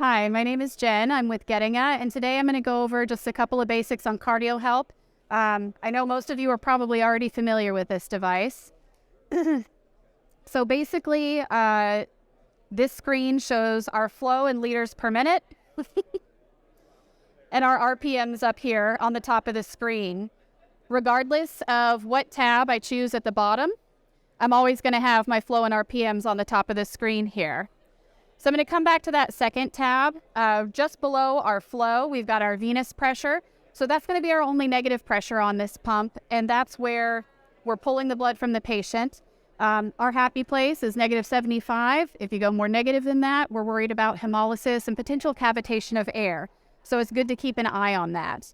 Hi, my name is Jen. I'm with Getinge, and today I'm going to go over just a couple of basics on cardio help. I know most of you are probably already familiar with this device. So basically, this screen shows our flow in liters per minute and our RPMs up here on the top of the screen. Regardless of what tab I choose at the bottom, I'm always going to have my flow and RPMs on the top of the screen here. So I'm going to come back to that second tab. Just below our flow, we've got our venous pressure. So that's going to be our only negative pressure on this pump, and that's where we're pulling the blood from the patient. Our happy place is -75. If you go more negative than that, we're worried about hemolysis and potential cavitation of air. So it's good to keep an eye on that.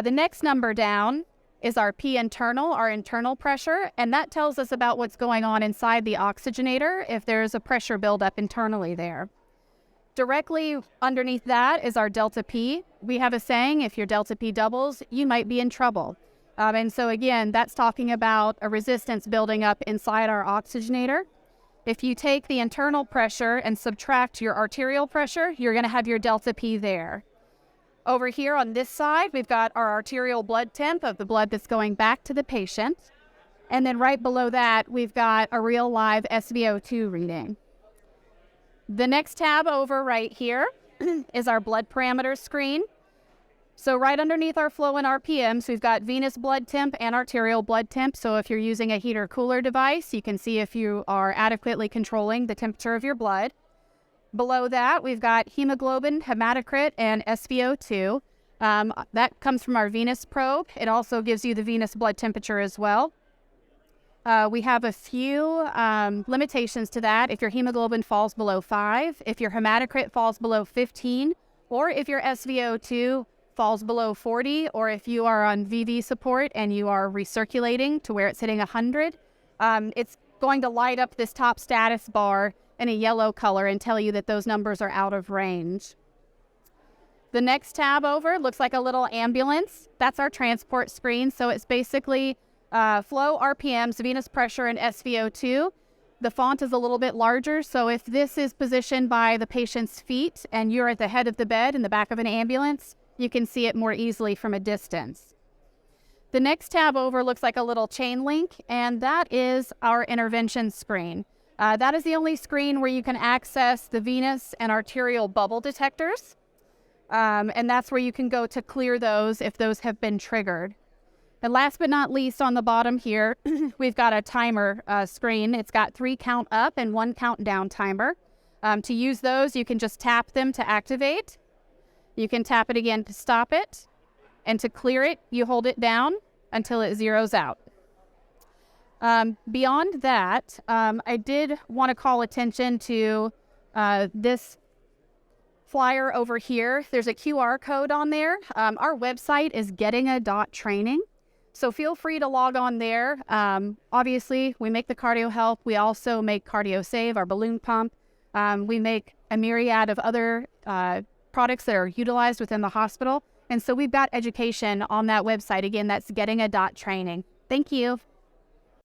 The next number down is our P internal, our internal pressure, and that tells us about what's going on inside the oxygenator if there's a pressure buildup internally there. Directly underneath that is our delta P. We have a saying, if your delta P doubles, you might be in trouble. And so again, that's talking about a resistance building up inside our oxygenator. If you take the internal pressure and subtract your arterial pressure, you're going to have your delta P there. Over here on this side, we've got our arterial blood temp of the blood that's going back to the patient. And then right below that, we've got a real live SvO2 reading. The next tab over right here is our blood parameters screen. So right underneath our flow and RPMs, we've got venous blood temp and arterial blood temp. So if you're using a heater cooler device, you can see if you are adequately controlling the temperature of your blood. Below that, we've got hemoglobin, hematocrit, and SvO2. That comes from our venous probe. It also gives you the venous blood temperature as well. We have a few limitations to that. If your hemoglobin falls below 5, if your hematocrit falls below 15, or if your SvO2 falls below 40, or if you are on VV support and you are recirculating to where it's hitting 100, it's going to light up this top status bar in a yellow color and tell you that those numbers are out of range. The next tab over looks like a little ambulance. That's our transport screen. So it's basically flow, RPMs, venous pressure, and SvO2. The font is a little bit larger. So if this is positioned by the patient's feet and you're at the head of the bed in the back of an ambulance, you can see it more easily from a distance. The next tab over looks like a little chain link, and that is our intervention screen. That is the only screen where you can access the venous and arterial bubble detectors. And that's where you can go to clear those if those have been triggered. And last but not least, on the bottom here, we've got a timer screen. It's got 3 count up and 1 count down timer. To use those, you can just tap them to activate. You can tap it again to stop it. And to clear it, you hold it down until it zeroes out. Beyond that, I did want to call attention to this flyer over here. There's a QR code on there. Our website is getinge.training, so feel free to log on there. Obviously, we make the cardio help. We also make Cardio Save, our balloon pump. We make a myriad of other products that are utilized within the hospital. And so we've got education on that website. Again, that's getinge.training. Thank you.